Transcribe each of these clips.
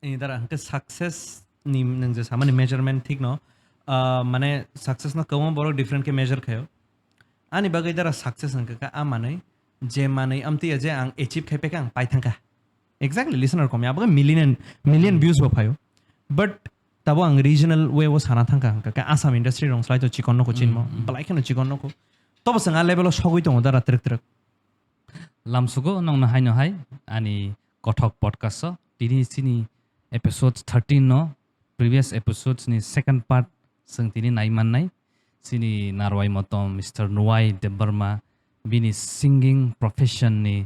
ini dara hangke success ni nang je samani measurement thik no mane success na kawa borok different ke measure khayo ani bagai dara success hangke ka amanai je manai amti je ang achieve khaipe ka ang paithangka exactly listener kom yabaga million views bo phayo but tabo ang regional way wo sana thangka hangka ka asam industry rong slai to chikon no ko chinmo balai khano chikon no ko tobo sanga level sogoi tong dara trek Lamsogo nong na hai ani kothok podcast so tini sini episode 13 no previous episodes ni second part sing tini naiman nai sini narwai motom Mr Nuai Debbarma bini singing profession ni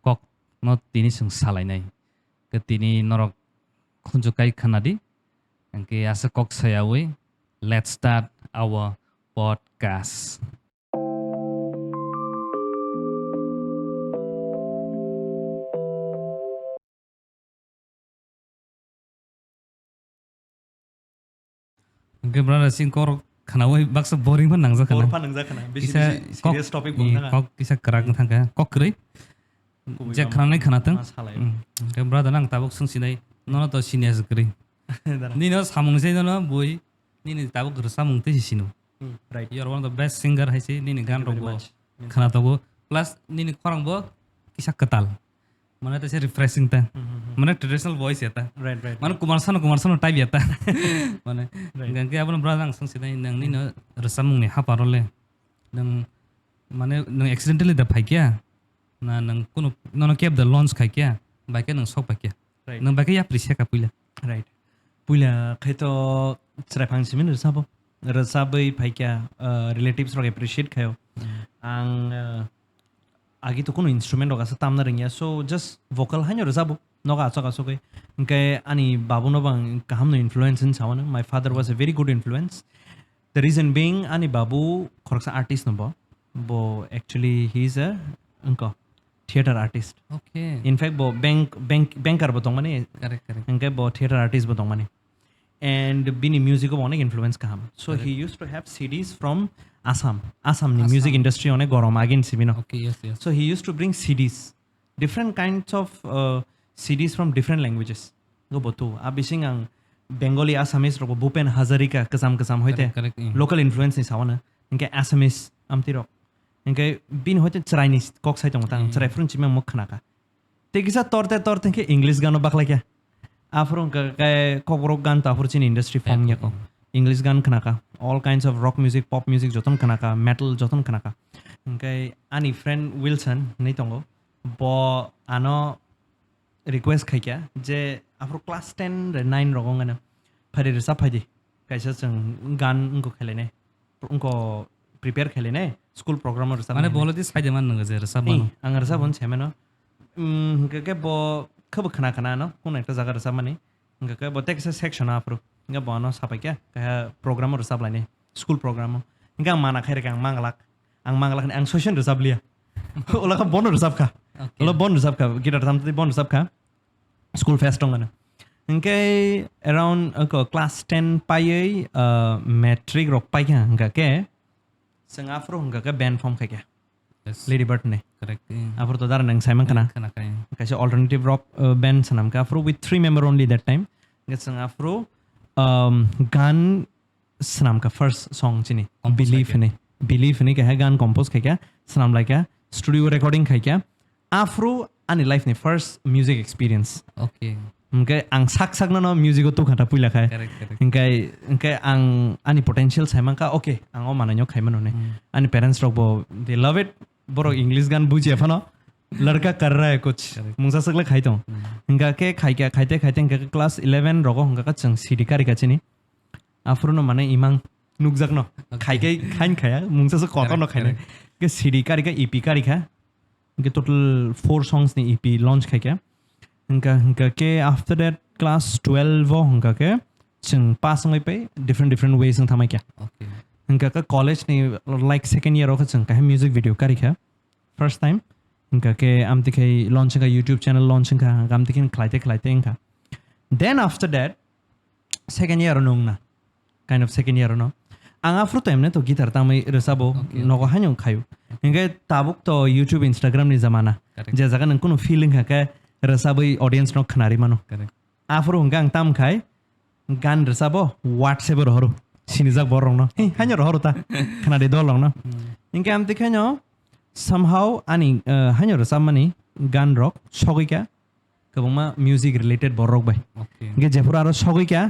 kok no tini sing salai nai ke tini norok khunjukai khanadi angke asa kok sayawi let's start our podcast. Brother sing kor khana wai baksa boring man nangja khana kor nangja khana bisi serious topic bungthanga kok kisa karak thanga kok krei je khana nai khana tang ke brother nang tabuk sung sinai no to sinias krei ni no samung sei no boi ni ni tabuk rasa mung te sinu right you are one of the best singer hai sei ni gan rogo khana to go plus ni korang bo kisa katal mana तो से refreshing था mana traditional voice ya ta right mana kumarsan type ya ta mana gangke abang brother nang sung sidai nang ni no resamung ni haparole nang mana nang accidentally da phai kya na nang kuno no kep the launch khai kya ba ke nang sok pa kya nang ba ke ya prisia ka puila right puila khai to chrai phang simin resabai phai kya relatives ro appreciate khayo ang agi to kuno instrument roga sa tamna ringya so just vocal hanyo resabo noga aso kai kai ani babu no bang kaham no influence in sawana my father was a very good influence the reason being ani babu khorsa artist no bo actually he is a unko theater artist okay in fact bo banker bo tongmani correct kai bo theater artist bo tongmani and bini music of onek influence kaham so he used to have CDs from Assam ni music industry onek gorom agin sibino okay yes so he used to bring CDs different kinds of CDs from different languages go botu abising ang Bengali Assamese ro Bhupen Hazarika kasam hoite local influence ni sawana inke Assamese amti ro inke bin hoite Chinese kok sai tong tang chrai frun chime mok khana ka te kisa torte ke English gano bakla kya afron ka Kokborok gan ta furchin industry form ya ko English gan khana ka all kinds of rock music pop music joton khana ka metal joton khana ka inke ani friend Wilson nei tongo bo ano request khai kya je afro class 10 re 9 rogong ana phari re sa phadi kaisa chang gan unko khelene unko prepare khelene school program or sa mane bolo dis khai deman nang je sa bano angar sa bon chemeno ke bo khab khana no kun ekta jaga sa mane ke bo tek section afro nga bono sa pa kya ka program or sa blane school program nga mana khair ka ang mangalak ang social re sablia ola ka bon re sab ka ola bon re sab ka gitar samti bon re sab ka school fest ngana inke around class 10 pai metric rock pai kya nga ke sang afro nga ka band form kya lady bird ne correct afro to dar nang simon kana kaise alternative rock band sanam ka afro with 3 member only that time nga sang afro gan sanam ka first song chini belief ne ka gan compose kya sanam like studio recording kya afro ani life ne first music experience okay inke ang sak no music to khata puila khai inke ang ani potential saimang ka okay ang o mananyo khaimano ne ani parents rok bo they love it boro english gan buji afano लड़का कर रहा है कुछ मुंसा सकले खाइतो इंगा के खाइते इंगा class 11 रोगो इंगा का चंग सीडी कारी काचिनी आफ्रोनो माने इमांग नुकजक न खाइके खाइन खाया मुंसा से कोको न खाइने के सीडी कारी का ईपी कारी खा इंगे टोटल 4 songs नि ईपी लॉन्च खाइके इंगा के आफ्टर दैट क्लास 12 वो इंगा के चंग पास में पे different ways ng thamai kya okay इंगा का कॉलेज नि like second year रोग चंग का म्यूजिक वीडियो कारी खा first time इंका के आमती के लॉन्चिंग का YouTube channel लॉन्चिंग का आमती के खलाइते Inca then after that second year nung na kind of second year no ang afro time ne to gitar tamai resabo nogo hanyo khayu inga tabuk to YouTube Instagram ni zamana je jaga nang kuno feeling ha ka resabo audience no khnari mano afro hungka ang tam khai gan resabo WhatsApp ro horo sinijak borong no hanya ro horo ta khana de dolong no inke am tikhanyo somehow ani hanya ro samani gan rock sogika kabangma music related borok bai inke jepur aro sogika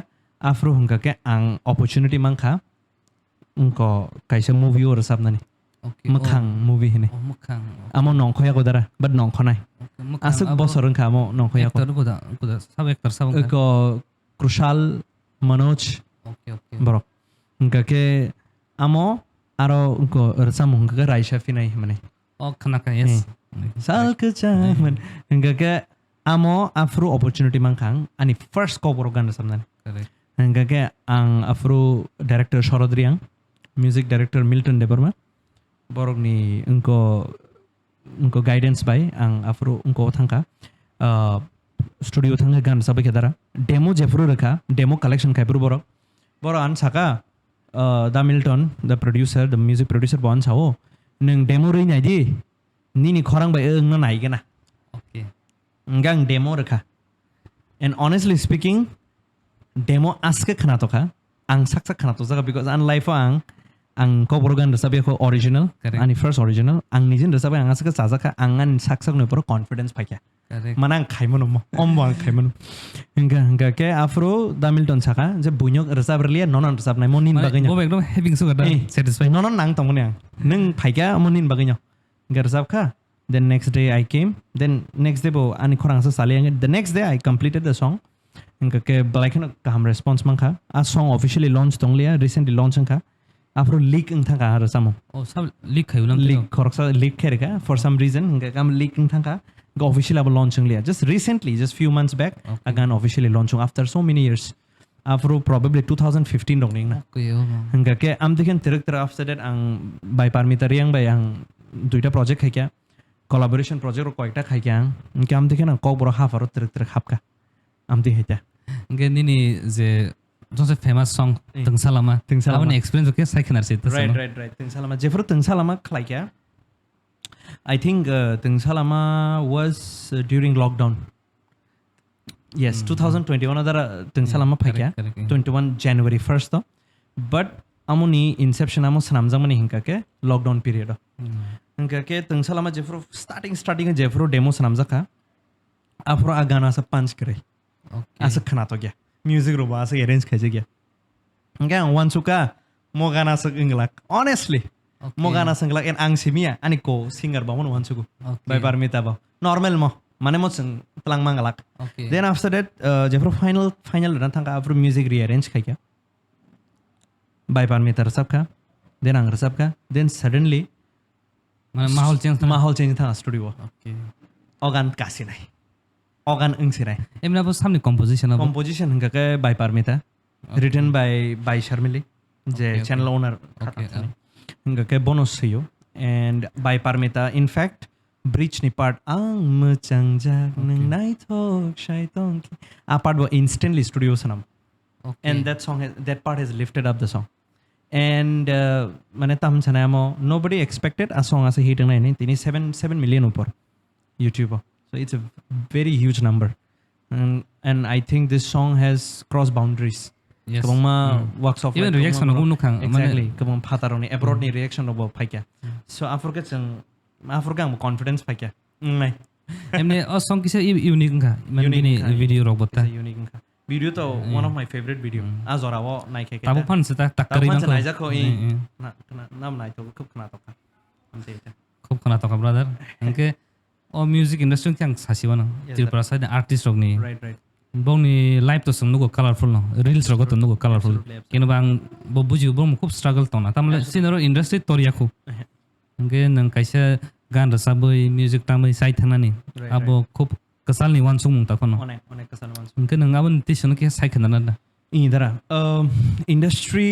afro hungka ke ang opportunity mangkha unko kaisa movie or sabnani makhang movie hine amo nongkhoya godara but nongkhonai asuk bosor hungka amo nongkhoya ko sab actor sab ko Krushal Manoj borok hungka ke amo aro unko resam hungka ke Raisha Finai mane khana ka yes sal ke chaman hungka ke amo afro opportunity mangkhang ani first Kokborok gan sabnani hingga ke ang afro director Shorodriang music director Milton Debbarma borok ni unko guidance by ang afro unko thangka studio thangka gan sabai kedara demo jefru rekha demo collection kai borok an saka the Milton the producer the music producer bon chao nung demo rei nai di ni khorang bai eng na nai gena okay ngang demo rekha and honestly speaking demo aske khana toka ang saksak khana to jaga because an life ang Kokborok gan resabe ko original ani first original ang nijin resabe ang aske sajaka angan saksak no pro confidence phakya manang khaimon mo ang khaimon hingga ke afro the Milton saka je bunyok resab relia nonon resab nai monin baganya bo ekdom having so gada satisfied nonon nang tongmoni ang nung phakya monin baganya hingga resab kha then next day I came then next day bo ani khorang sa sali the next day I completed the song hingga ke black no kaham response mangkha a song officially launched onglia recently launched angkha afro leak eng thangka resamo sab leak khayulam leak khoroksa leak khereka for some reason hingga kam leak eng thangka go officially abo launching lia just recently just few months back again officially launching after so many years afro probably 2015 dong ning na hingga ke am dekhen tirak after that ang by parmita riang by ang duita project khaikya collaboration project ro koikta khaikya hingga am dekhen ang Kokborok hafaro tirak hapka am dekhen nge nini je jose famous song tengsalama abone experience ke sai khanar se right tengsalama jefro tengsalama khlaikya I think tengsalama was during lockdown yes 2021 adara tengsalama phakya 21 January 1st to but amoni inception amo sanamjang mani hingka ke lockdown period hingka ke tengsalama jefro starting jefro demo sanamjaka afro agana sa punch kare asa khana to gya music ro ba asa arrange khaje gya hingga wansuka mo gana sa inglak honestly mo gana sanglak en ang simia ani ko singer ba mon wansuku by parmita ba normal mo mane mo sing tlang mangalak then after that jefro final ran thanga afro music rearrange khaikya by parmita resabka then ang resabka then suddenly mane mahol change tha studio organ kasi nai organ engsirai emna bo samni composition hingga ke by parmita written by Sharmili je channel owner hingga ke bonus sayo and by parmita in fact bridge ni part ang mechangjak nang night talk shaitong a part was instantly studio sanam and that part has lifted up the song and mane tam chanamo nobody expected a song as a hit nai tini 7 million upor YouTube so it's a very huge number and I think this song has crossed boundaries yes kabangma works of even reaction no nukhang exactly kabang phataroni abroad ni reaction no phaikya so africa confidence phaikya nai emne a song kise unique nga mane video ro bota unique nga video to one of my favorite video azora wo nai ke tabu fan se tak kari na ko nai ja ko na nam nai to khub khana to ka amte ita khub khana to ka brother anke o music industry kyang sasiwana Tiprasa the artist rok ni right bong ni live to sung nugo colorful no reels ro to nugo colorful kino bang bo buju bom khub struggle to na tamle sinero industry toriya khu nge nang kaisa gan rasaboi music tamai sai thanani abo khub kasal ni wansung mung ta kono onek kasal wansung nge nang abon tison ke sai khana na idara industry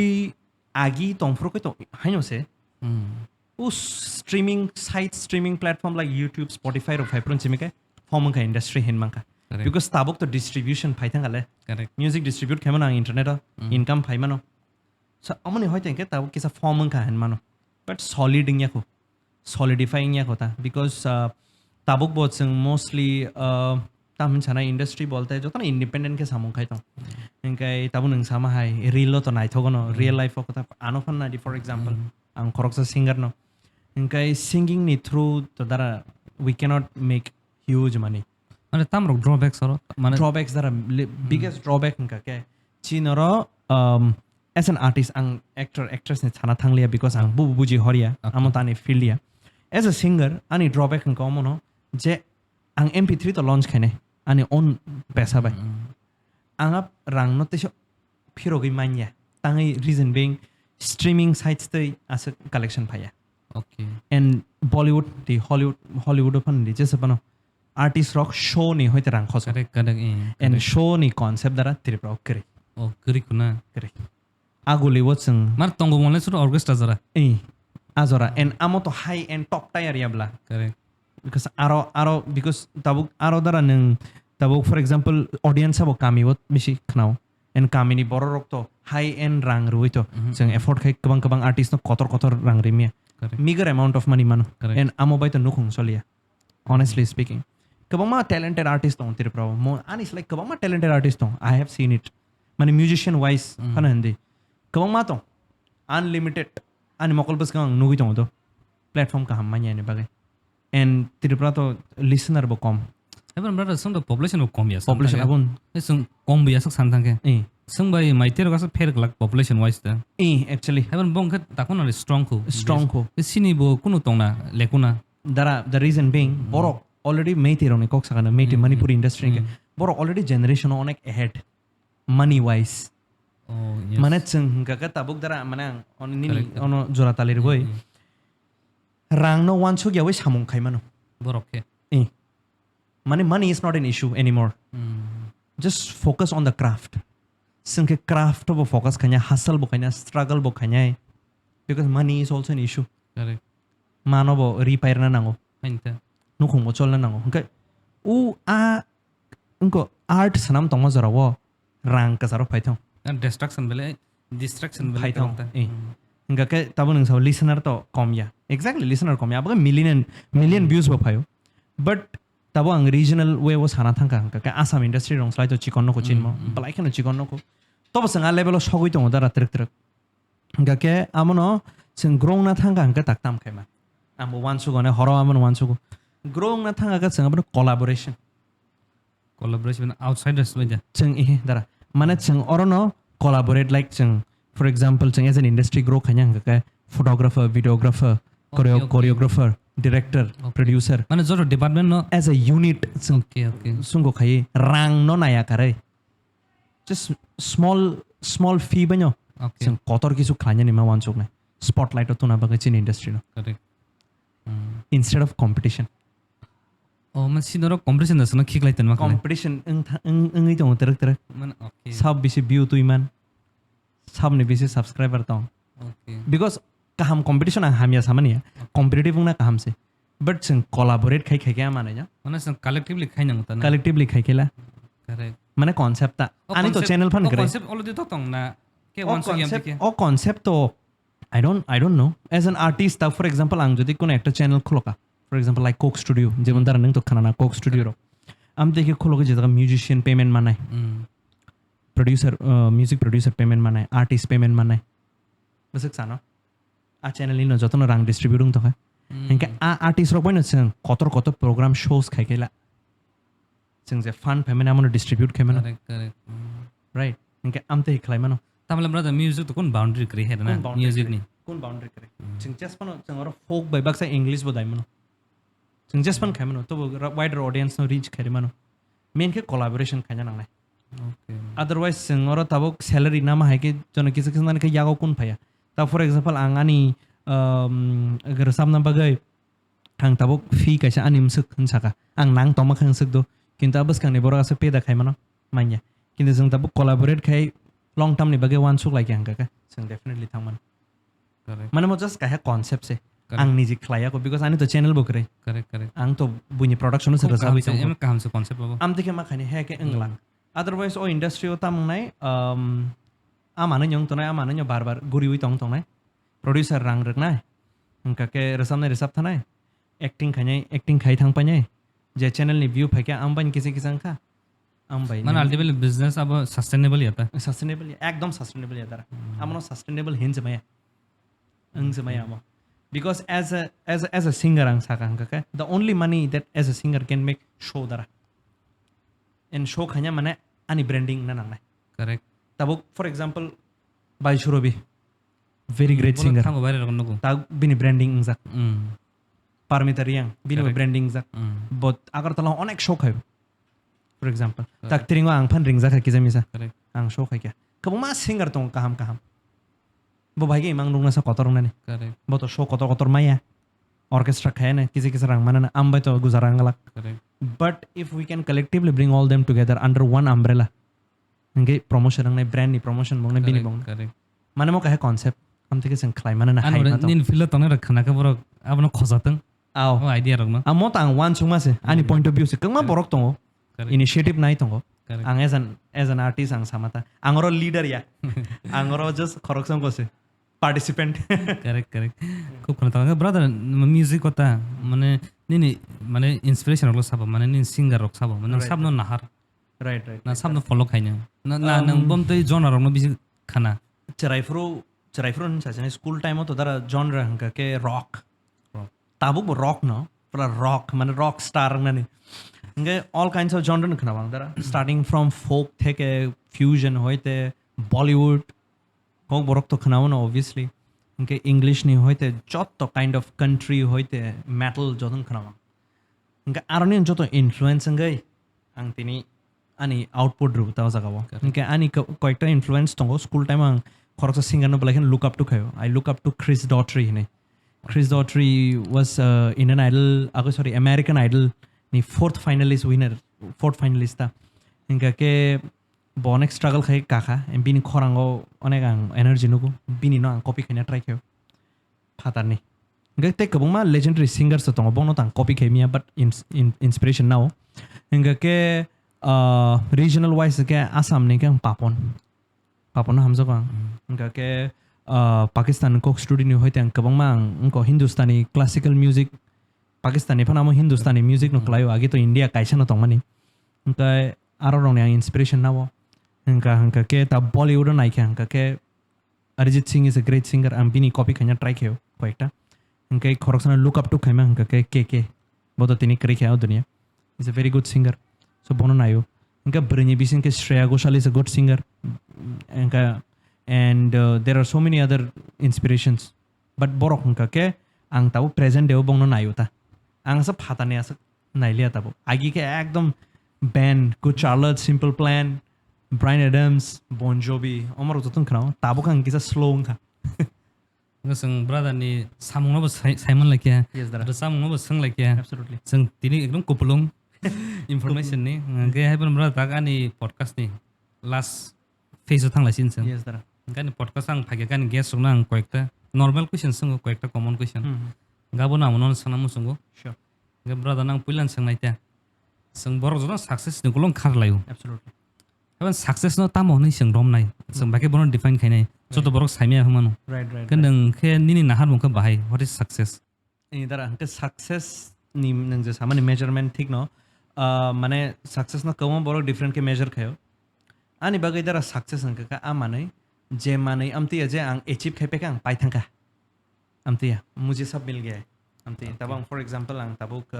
agi tongfro ko to haino se us streaming platform like YouTube Spotify ro phaiprun chimike form ka industry hen mangka because tabuk to distribution phaithang ale correct music distribute khamana internet income phaimano so amoni hoite ke tabuk kisa form ka hen mano but solidifying ya hota because tabuk botsang mostly तामन साना industry बोलते हैं जो तो ना independent के सामूं खाई तो इनका ताबु नंग सामा हाई रियल तो नाइट होगा ना रियल लाइफ होगा तो आनो फन ना डी फॉर एग्जांपल आंग खरोक्सा सिंगर नो इनका सिंगिंग नि थ्रू तो Dara we cannot make huge money মানে তামরক ড্রব্যাকস আর মানে drawbacks that are biggest drawback इनका क्या है चिनरो as an artist ang actor actress ने छाना थंग लिया because ang बुजी हरिया आमो ताने फील लिया as a singer ani drawback इनका ओमनो जे ang MP3 तो launch खाने ani own पैसा बाय ang आप rang no ते शो फिरो गई मान्या तांगे reason being streaming sites ते as a collection पाया okay and Bollywood the Hollywood अपन दी जैसे बनो artist rock show नहीं होते रंग खोस करेक्ट करेक्ट and show नहीं concept दारा तिरप्रा करे ओ करिकुना करे आगुली वो संग मार तंगो मोले सुर ऑर्केस्ट्रा जरा azora and amo to high end top tier ya bla correct because aro because tabuk aro dara neng tabuk for example audience abo kami wo misi knau and kami ni boro rok to high end rang rui to jeng effort khai kabang artist no kotor rang rimia Correct. meager amount of money mano Correct. and amo bai to nukhung solia honestly speaking kabang ma talented artist on tir pro mo anis like kabang ma talented artist on I have seen it mane musician wise kana hindi kabang ma to unlimited ani mokol bas kang nugi to do platform ka ham manya ne bagai and tiripura to listener bo kom एबन brother some the population of कम यास population abun सम कम बिया सक सान थांगे eh सम bye माइतेर गास फेर लाक पॉपुलेशन वाइज ता actually एबन बंग खत ताकोन न स्ट्रांग को strong ko सिनी बो कुनु तोंना लेकुना dara the reason being borok already meiti rone kok sakana meiti manipur industry ke borok already generation onek ahead money wise O yes mane chung gaga tabuk dara mana on ni ono jora talir boy rang no wan chu yawe samung khai mano बरोके mane money is not an issue anymore just focus on the craft singke craft bo focus kanya hustle bo kanya struggle bo kanya because money is also an issue correct mano bo repair na nango फाइनता nukhung mo chol na nango okay u a unko art sanam tongma jara wo rang ka saro phaithong distraction बेले distraction बेले phaithong inga ke tabu nung sa listener to komya exactly listener komya ab million views bo phayo but tabo ang regional way was hana thangka ka asam industry rong slai to chikon no ko chinmo balai keno chikon no ko to bo sanga level sogoi to dara trek ga ke amono sing grong na thangka ang ka taktam khaima ambo wan su gone horo amon wan su grong na thangka ka sanga collaboration collaboration outsiders में जा chang dara mane chang orono collaborate like chang for example chang as an industry grow khanyang ka photographer videographer choreographer director producer माने जो department no as a unit chang okay okay sungko khai rang no naya kare just small fee banyo okay chang kotor kisu khanya ni ma wan chok na spotlight to na baga chin industry no correct instead of competition ओ मन सिनरो competition दसन खिक लाइतन मा competition ngi to terak मन okay sab bisi view tu iman sab ne bisi subscriber ta okay because kaham competition ang hamya samania competitive na kaham se but chang collaborate khai kya mane ja मन सन collectively खाइन नंग तना collectively khai kela correct mane concept ta ani to channel fan kare concept already to tong na के one से game के o concept to I don't know as an artist for example ang jodi kono ekta channel kholoka for example like Coke Studio jemon dara nang to khana na Coke Studio ro am dekhe khologe je jaga musician payment manai producer music producer payment manai artist payment manai besek sano a channel ino jotono rang distributing to enke a artist ro point chang kotor program shows khai kela chang je fund payment amono distribute khaimano correct correct right enke am te khlai mano तमले brother music तो कोन boundary करे है ना music नि kun boundary kare ching just pano chang oro folk by baksa english bo dai mano ching just pan khai mano to wider audience no reach khai mano main ke collaboration khanya nang nai okay otherwise ching oro tabo salary na ma hai ke jono kisa kisa nan ke yago kun phaya ta for example angani agar samna bagai ang tabo fee kaisa anim suk hun saka ang nang toma khang suk do kinta abas kang ne bora ase peda khai mano manya kinta jang tabo collaborate khai long term ni bagai one suk like ang ka ching definitely thang man correct mana mo just kaya concept se ang ni jik klaya ko because ani to channel bo kare correct correct ang to bunyi production se rasa bi एम काम से concept बाबू am dekhe ma khani he ke englang otherwise o industry o tam nai amana nyong to nai amana nyo bar guri ui tong nai producer rang rek nai angka ke resam nai resap thanai acting khanyai acting khai thang panyai J channel ni view phaikya am ban kisi kisang kha am bai মানে ultimately business अब sustainable याता sustainable ekdom sustainable ya dara amno sustainable hinj maya ang maya amo because as a singer ang saka ka the only money that as a singer can make show dara and show khanya mane ani branding na nang correct tabuk for example bai shurobi very great singer थांगो बारे रखन नको ta bini branding ngzak parmitariang bini Correct. branding ngzak but agar tala onek show khayo for example tak tiringo ang phan ring zaka kizamisa correct ang show khaikya kabuma singer tong kaham bo bhai ge imang rungna sa kotor na ni correct bo to show kotor maya orchestra khaya na kisi rang mana na ambai to guzarang galak correct but if we can collectively bring all them together under one umbrella nge promotion nang brand ni promotion mong na bini bong correct mana mo kahe concept am tike sang khlai mana na hai आनो na to निन fill तने रखना का बरो अब खोजातन aw ओ idea रखना amo tang one chungma se ani point of view se kangma borok tongo Correct. initiative nai tongo Correct. ang as an artist ang samata angoro leader ya angoro just khoroksam ko se participant correct correct खूब कोन ता brother music होता माने निनी माने inspiration रखलो सब माने निन singer रख सब माने सब नो नाहार right ना सब नो फॉलो खाइनो ना ना नंग बम तै जॉनर रखनो बिसि खाना cheraifru sa jane school time to dara genre hanga ke rock Rock. tabuk bo rock no pura rock mane rock star nani nge all kinds of genre khna bang dara starting from folk theke fusion hoite bollywood Kokborok to khna na obviously nge english ni hoite jotto kind of country hoite metal jodon khna bang nge aroni joto influence ngai ang tini ani output ru ta jaga bo nge ani koikta influence tongo school time ang khoroksa singer no blaken look up to khayo I look up to Chris Daughtry ne Chris Daughtry was Indian Idol sorry American Idol ni fourth finalist ta inga ke bonek struggle khai kaka en bini khorango onek ang energy nugo bini no ang copy khanya try khayo phatar ni inga te kabuma legendary singers to tongo bono tang copy khemia but inspiration now inga ke regional wise ke Assam ni ke papon hamza ko inga ke Pakistan ko studio ni hoite ang kabang mang ko Hindustani classical music Pakistani pa namo Hindustani music no klayo agi to India kaisa no tongmani inga aro rong yang inspiration nawo inga ke ta Bollywood na ikha inga ke Arjit Singh is a great singer am bini copy khanya try khayo koekta inga khoroksana look up to khaima inga ke bodo tini kri khayo dunia is a very good singer so bono nayo inga Brani Bising ke Shreya Ghoshal is a good singer inga and there are so many other inspirations but borok inga ke ang tau present deo bong no nayo ta ang sa phatane asa nailia tabo agi ke ekdom band Good Charlotte Simple Plan Bryan Adams Bon Jovi omar utun khna tabo kang kisa slow kha ngasang brother ni samung no Simon lakia yes dara samung no sang lakia absolutely जों दिनै एकदम कुपलुं information नि गे हायबन ब्रा ताक आनि podcast नि last phase थांलासिन जों yes dara गानि podcast आं फागे गानि guest संना आं कयेकटा नर्माल क्वेश्चन सोंगो कयेकटा कमन क्वेश्चन गाबो नामनो सोंना मुसुंगो sure गे ब्रादा नां पुइलान सोंनायता जों बर जन सक्सेस नि गलं खारलायो absolutely हाबन सक्सेस न तामो नि सों रमनाय जों बाके बन डिफाइन खायनाय जतो बरक साइमिया हमानो right गनों खे निनि नाहार मुखो बाहाय what is success ini dara ke success ni nang je samani measurement thik no mane success no kauma borok different ke measure khayo ani bagai dara success ang ka amanai je manai amti je ang achieve khai pe kang pai thangka amti mujhe sab mil gaya amti tabang for example ang tabuk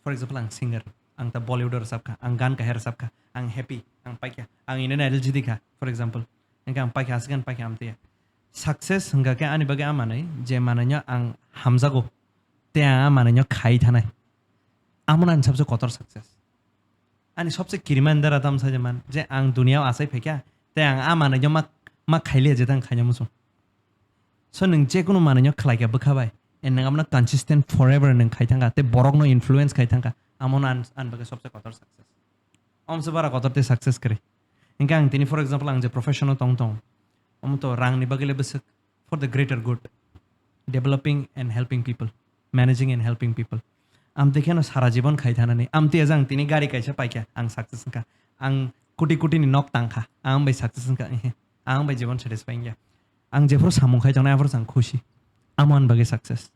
for example ang singer ang ta Bollywooder sab ka ang gan ka her sab ka ang happy ang pai kya ang Indian Idol jidi ka for example ang pai kya asgan pai kya amti success hingga ke ani bagai amanai je mananya ang hamzago te mananya khai thanai amon an sabse kotor success ani sabse kiriman dara tam sa jaman je ang dunia asai phekya te ang mananya ma khaile je tang khanya muso so nung je kuno mananya khlaiga bkhabai en nang amna consistent forever nung khai thanga te borok no influence khai thanga amon an bagai sabse kotor success om se bara kotor te success kare inga ang tini for example ang je professional tong to rang ni bagile besek for the greater good developing and helping people managing and helping people am dekhe no sara jibon khai thana ni am te jang tini gari kaisa paikya ang success ka ang kuti ni nok tangkha ang bai success ka ang bai jibon satisfying ya ang jefro samung khai jana afro sang khushi amon bage success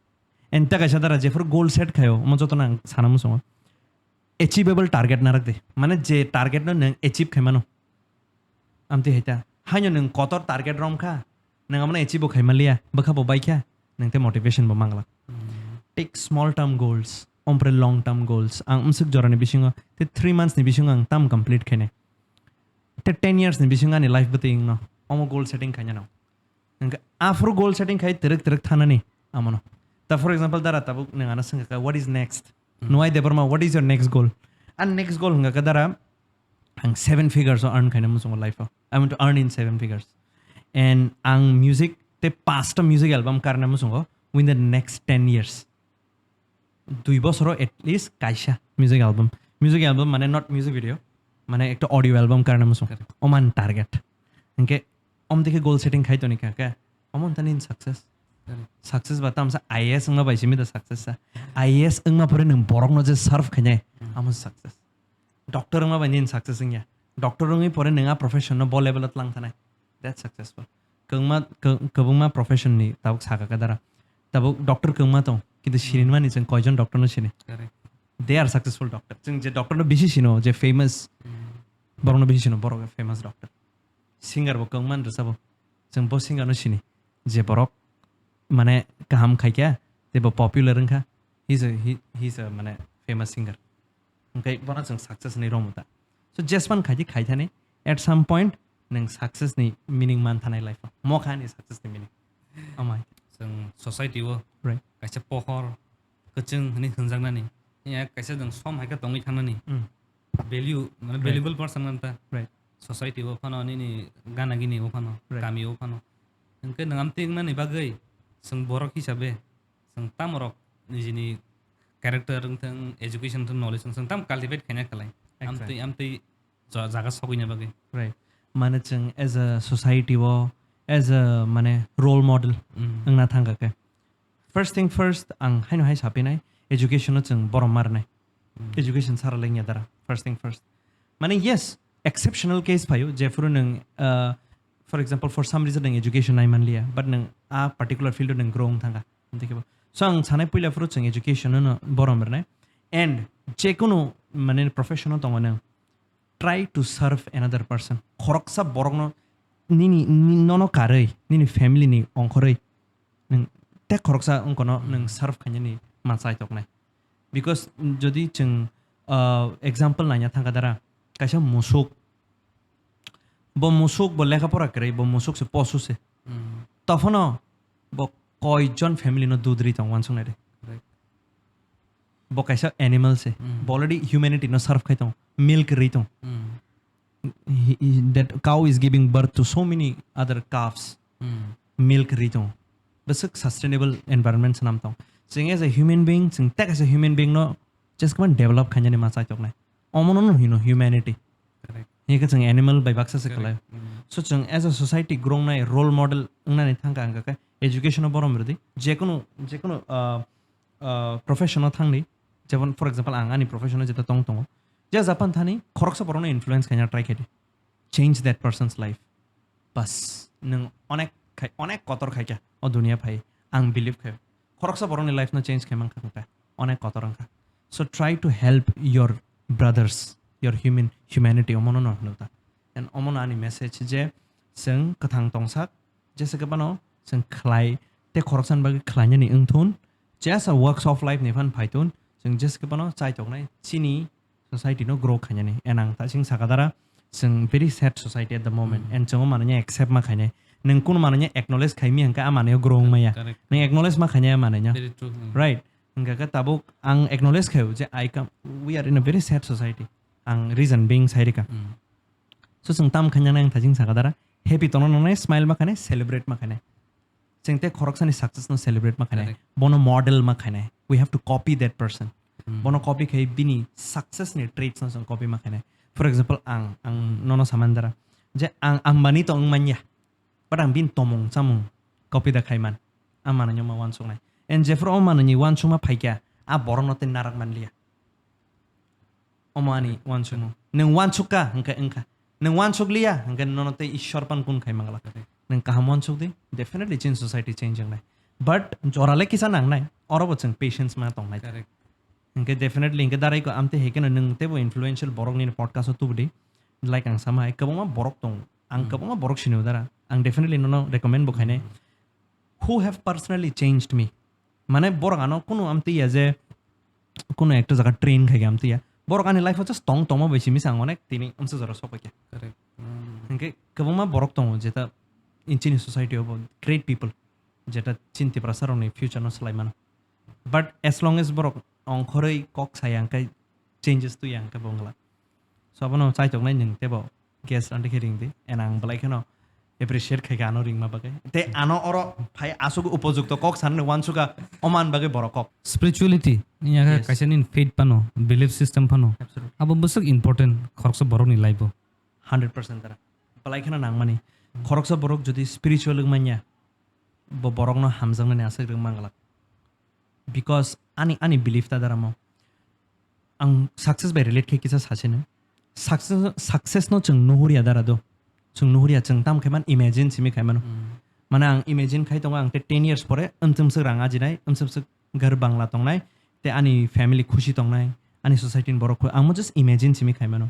एन त्या कशा Dara जेफोर goal set खायो म जतो ना सानामु सङो achievable target ना रखदे माने जे टारगेट न achieve खायमानो आमते हेता हायो नों कतर टारगेट रम खा नों आमने achieve खायमालिया बखा बबाय खा नोंते मोटिवेशन बो मांगला take small term goals ओमफ्राय long term goals आं उमसुक जरानि बिसिङो ते 3 months नि बिसिङो आं ताम कंप्लीट खायने ते 10 years नि बिसिङो आनि लाइफ बते इंनो अमो गोल सेटिंग खायना न नोंका आफ्रो गोल सेटिंग खाय तिरक तिरक थानानि आमनो ता फॉर एग्जांपल दारा ताबुक नोंगाना संगा what is next Nuai Debbarma what is your next goal and next goal hanga kadara ang 7 figures o earn kaina musong life I want to earn in 7 figures and ang music te pasta music album karna musong within the next 10 years 2 বছর at least kaisha music album মানে not music video মানে একটা audio album karna musong oman target engke om deke goal setting khaito ni ka omon tanin success bata amsa IAS ngma baisi mi da success sa IAS ngma pore nang borok no je serve khane am success doctor ngma banin success ngya doctor ngi pore nenga profession no bo level at lang thanai that's successful kengma profession ni tabuk saka kadara tabuk doctor kengma to kintu shirinma ni jeng koijon doctor no shine they are successful doctor jeng je doctor no bishi shino je famous borok no bishi shino borok famous doctor singer bo kengman resabo jeng bo singer no shini je borok माने काम खायक्या तेबो popular रंखा he's a माने famous singer ओंखाय बना जों success नि रमुता सो जेसमान खायथाने at some point नों success नि meaning मान थानाय लाइफ मखा नि सक्सेस नि मीनिंग अमाय जों सोसाइटी वो राइट कायसे पहर कचों हनि हंजांनानि या कायसे जों सम हायका दंगै थांनानि वैल्यू माने वैल्यूएबल पर्सन नंता राइट सोसाइटी वो फानो नि गानागिनि वो फानो गामि वो फानो ओंखाय नंगामते माने बागै जों बरक हिसाबै जों तामरक निजिनि क्यारेक्टर थों एजुकेशन थों नलेज जों ताम काल्टिवेट खायना खालाय आमते जागा सगैना बागै राइट माने जों एज अ सोसाइटी वो एज अ माने रोल मॉडल अंगना थांगाके फर्स्ट थिंग फर्स्ट आं हायनो हाय सापिनाय एजुकेशन जों बर मारनाय एजुकेशन सारा लेंया दारा फर्स्ट थिंग फर्स्ट माने यस एक्सेप्शनल केस फायो जेफोर नों for example for some reason nang education nai manliya but nang a particular field nang growing thanga देखिबो so ang sanai puila fru chang education no borom berne and chekono mane professional tong nang try to serve another person khoroksa borokno nini nono karai nini family ni onkhorei nang te khoroksa onkono nang serve khanya ni mansai toknai because jodi chang example nanya thanga dara kaisa musuk bo musuk bo lekha pora kare bo musuk se posu se tofono bo koijon family no dudri tong wansung nare bo kaisa animal se bo already humanity no serve khai tong milk ri tong that cow is giving birth to so many other calves milk ri tong basic sustainable environment nam tong sing as a human being sing tak as a human being no just come develop khanya ni ma sai tok nai omono no humanity ये जों animal bye Baksa से कलाय सो जों as a society ग्रोंग नाय role model अंगनानै थांगा अंगा education बरम रदि जेकुनु professional थांनि जेवन for example आं आंनि प्रोफेशनल जेता तंग तंग जे जापान थानि खरकसा बरनो इन्फ्लुएंस खायना ट्राई खायदे चेंज दैट पर्सनस लाइफ बस नों अनेक कतर खायका अ दुनिया फाय आं बिलीव खाय खरकसा बरनो लाइफ न चेंज खायमान खाका अनेक कतर अंका so try to help your brothers your humanity omono no nuta and omono ani message je जों कथां तंसाक जेसे गबनो जों खलाय ते खरकसान बागै खलायनो नि ओंथुन just a works of life निफान फायथुन जों जेसे गबनो चाइ तकनाय चिनि society no grow खायनो नि and आं ता सिं सागादारा जों very sad society at the moment and जों माने accept मा खायनो नों कुन माने acknowledge खायमि हंका आ माने grow माया नों acknowledge मा खायनो माने right हंका का ताबुक आं acknowledge खायो जे we are in a very sad society ang reason being sairika so जों ताम खायना नang थाजिं सागादारा happy tono no smile मा खाने celebrate मा खाने जों ते खरकसानि success no celebrate मा खाने bono model मा खाने we have to copy that person bono copy खाय बिनि success नि traits no जों copy मा खाने for example ang nono samandara je ang ambani to ang manya but ang bin tomong samung copy da khayman amana nyoma wansung nai and jefro amana ni wansung ma phaikya a borono te narak manliya omani wansumo neng wansuka hangka neng wansuk liya hangka nono te ishwar pan kun khai mangala neng kaham wansuk de definitely change society changing nai but jorale kisa nang nai orobo chang patience ma tong nai correct inke definitely inke darai ko amte heken nung te bo influential borok ni podcast tu budi like ang sama kaboma borok tong ang kaboma borok shinu dara ang definitely no recommend bo khaine who have personally changed me মানে borok ano কোনো amte ya je কোনো একটা জায়গা train খাই আমতে ya borok ani life just tong tomo beshi mi sang onek tini amse jara sopake correct inke kaboma borok tong jeta in Chinese society of great people যেটা চিনতে পারা রনি future ন সালাইমান but as long as borok অংখরই কক সায়াংকাই changes তুই আংকা বংলা সো আপনো চাইতক নাই নং তেব গেস আন্তে খেরিং দি এন আং বলাই খেনো এপ্রিশিয়েট খাইকা আনো রিং মা বাগে তে আনো অর ফাই আসুক উপযুক্ত কক সাননে ওয়ানসুকা অমান বাগে বড় cock spirituality niya ka Yes. kaisa nin faith pano belief system pano Absolutely. abo busuk important khoroksa borok ni life 100% তারা বলাই খেনো নাং মানি খরকসা বরক যদি স্পিরিচুয়াল মানিয়া borok no hamjang na asai rung mangala because ani belief ta daramo ang success by relate ke kisa sache ne success no chung nuhuria darado chung nuhuria chung tam khaiman imagine simi khaiman mana ang imagine khai tonga ang te 10 years pore amchum se ranga jinai amchum se घर bangla tongnai te ani family khushi tongnai ani society in borok ang mo just imagine simi khaimano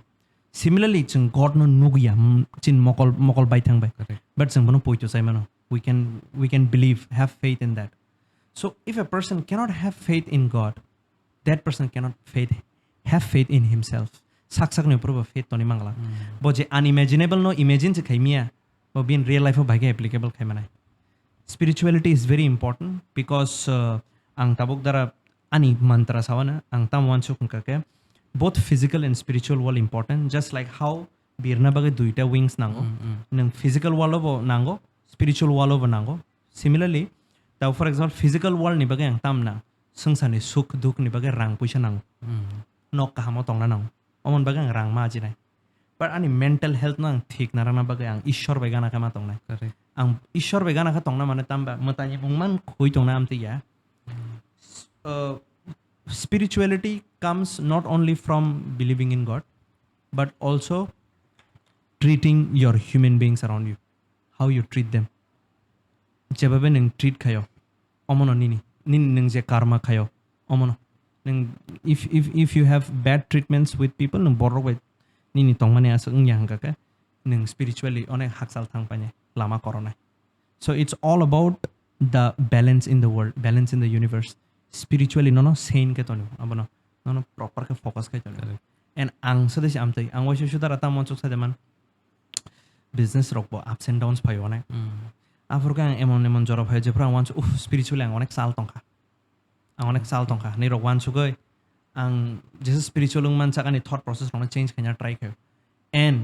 similarly chung god no nugia chin mokol bai thang bai correct but chung bono poito sai mano we can believe have faith in that so if a person cannot have faith in god that person cannot have faith in himself saksak ne proba faith to ni mangala bo je unimaginable no imagine je khaimia bo be in real life of bhage applicable khaimanai spirituality is very important because ang tabuk dara ani mantra sawana ang tam wansuk ka both physical and spiritual world important just like how birna bage duita wings nango nang physical world bo nango spiritual world bo nango similarly ta for example physical world ni bage ang tam na sangsani suk duk ni bage rang puisa nango nok ka hamo tongna nango omon bage ang rang ma jinai but ani mental health nang thik na rana bage ang ishwar bega na kama tongnai correct ang ishwar bega na ka tongna mane tamba matani bungman khoi tongna amti ya spirituality comes not only from believing in God, but also treating your human beings around you, how you treat them. যেভাবে নং treat খায় অমন নিনি নং যে কার্মা খায় অমন নং if you have bad treatments with people নং বড় ওয়ে নিনি তংমানে আছে ইয়াংকাকে নং spiritually অনেক হাকসাল থাং পানে Lama করনায় so it's all about the balance in the world, balance in the universe. Spiritually no sane ke tonu abono no proper ke focus ke tonu and ang sa desi amtai ang waishu shuda rata monchuk sa deman business rokbo ups and downs phayo na afurka emon joro phayo je pra wanchu spiritually ang onek sal tongka ni rok wanchu goi ang jesu spiritual man cha kani thought process rong change kanya try khayo and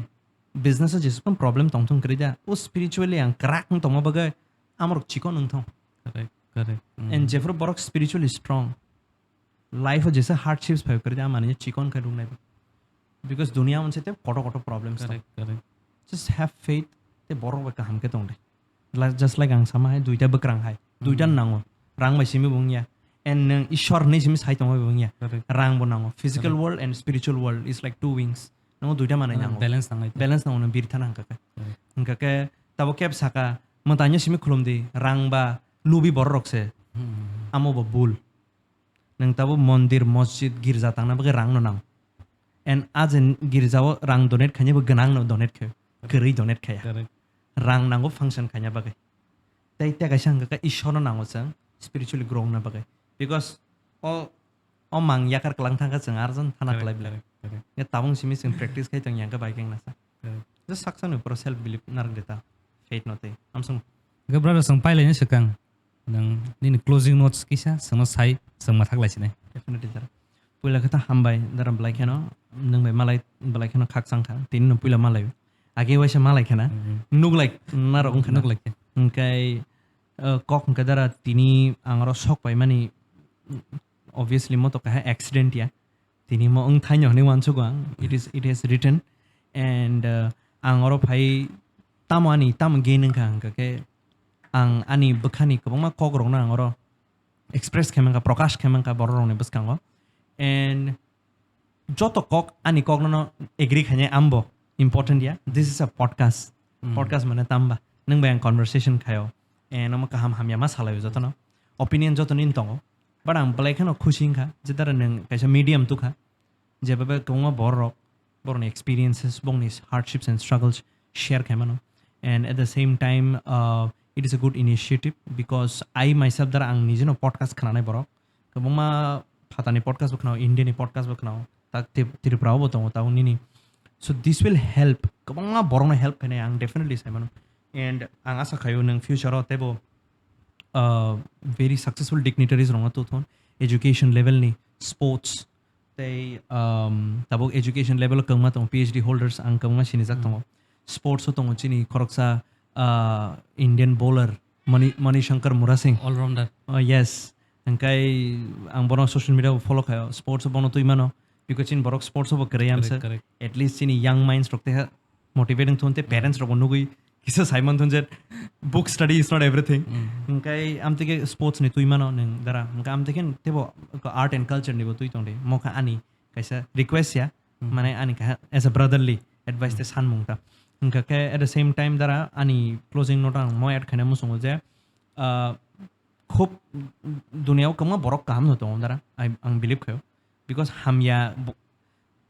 business jesu pun problem tongthong krida spiritually ang crack tong bagai amor chikon nthong correct correct and Jeffro Borok spiritually strong life of जैसे hardships five कर दिया मानिए chicken का room नहीं because दुनिया उनसे ते कोटो problems correct correct just have faith ते Borok बका हम के तोंडे just like ang sama है दुइटा बकरंग है दुइटा नांगो rang में सिमी बुंगिया and ईश्वर नहीं सिमी साइट में बुंगिया rang बो नांगो physical world and spiritual world is like two wings नांगो दुइटा माने नांगो balance नांगो न बिरथा नांग का तब क्या साका मतanya सिमी खुलम दी rang ba lubi borok se amo bo bul nang tabo mondir masjid girja tangna bage rang no nang and आज गिरजाओ rang donate khanya bo ganang no donate khe geri donate khaya correct rang nango function khanya bage tai ta ga sang ka ishor nango sang spiritually grow na bage because o mang yakar klang thang ka sang arjan thana klai bla ya tabung simi sing practice khai tang yang ka biking na sa just saksan pro self belief nar deta faith no te amsung ga brother sang pai lain sekang nang nin closing notes kisa sama sai sama thak lai chine definitely dara puila kata hambai daram blai kheno nang bai malai blai kheno khak sang kha tin no puila malai age waisa malai khena nuk like na rong khena like kai kok ka dara tini angro sok pai mani obviously mo to ka accident ya tini mo ong thaino ni wan chu gang it has written and angro phai tamani tam gain ka ke ang ani bukhani kabama kogrong na angoro express khemanga prakash khemanga borong ne buskango and joto kok ani kogno agree khanye ambo important ya this is a podcast mane tamba nang bayang conversation khayo and amaka ham yama salayo joto no opinion joto nin tongo but ang palai khano khushing kha jidara nang kaisa medium tu kha jebabe kongma borok borni experiences bongni hardships and struggles share khamano and at the same time it is a good initiative because I myself dara ang nijino podcast khana borok kabongma phatani podcast bokhnao Indian podcast bokhnao tak Tiprasa bo tongo ta nini so this will help kabongma borong help kane ang definitely saimano and ang asa khayo nang future o tebo very successful dignitaries ronga tu thon education level ni sports they tabo education level kangma tong PhD holders ang kangma sini jak tong sports tong chini koroksa Indian bowler Mani Shankar Murasing all rounder yes angkai ang borong social media follow khayo sports bono tu imano because in borok sports bo kare am correct. at least chini young minds rokte motivating thonte parents ro bonugui kisa Simon thonje book study is not everything angkai am teke sports ni tu imano neng dara angka am teken tebo art and culture ni bo tu tonde moka ani kaisa request ya mane ani ka as a brotherly advice te san mungta angka ke at the same time dara ani closing note ang mo add khane mo songo je খুব দুনিয়াও কমা বড় কাম হতো দারা আং believe খায় because হামিয়া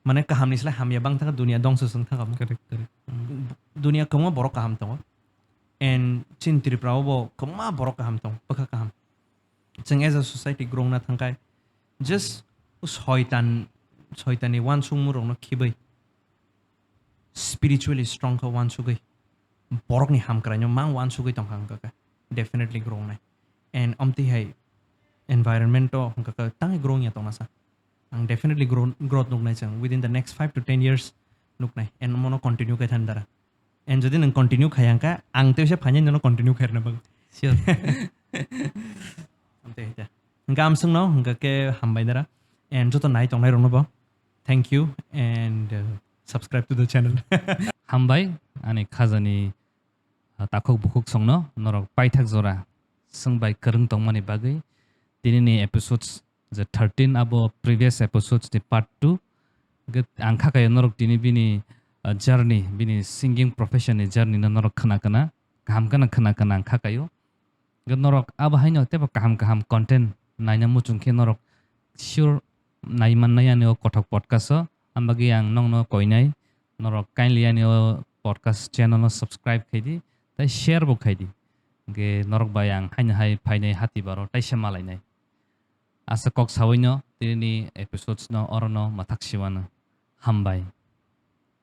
মানে কাহাম নিসলে হামিয়া বাং থাকা দুনিয়া দংস সং থাকা দুনিয়া কমা বড় কাহাম দङ এন্ড চিন ত্রিপুরাও বো কমা বড় কাহাম দङ পখা কাহাম जों एज अ सोसाइटी ग्रंना थांखाय जास्ट सयतानि वान सुंमु रंनो खिबै स्पिरिचुअली स्ट्रंग खा वान सुगै बरकनि हामक्रायनो मा वान सुगै दङ हांका definitely ग्रंनाय and amti hai environment to hangka tang growing ya tonasa ang definitely growth nuk nai chang within the next 5 to 10 years nuk nai and mono continue kai than dara and jodi nang continue khayang ka ang te se phanya no continue khair na bang sure amte ja hangka am sung no hangka ke hambai dara and joto nai tong nai rong no ba thank you and subscribe to the channel Hambai ani khazani takhok bukhuk songno norok paithak jora sangbai kereng tongmani bagai dinini episodes the 13 abo previous episodes ni part 2 get angkha kay norok dini bini journey bini singing profession ni journey na norok khana kaham kana angkha kayo get norok aba haino teba kaham content naina muchungke norok sure naiman nayani o kothok podcast ambagi ang nongno koinai norok kindly ani o podcast channel no subscribe khaidi tai share bo khaidi ge norok bayang haina hai phainai hati baro taisa malainai asa kok sawino tini episodes no orono mathak siwana Hambai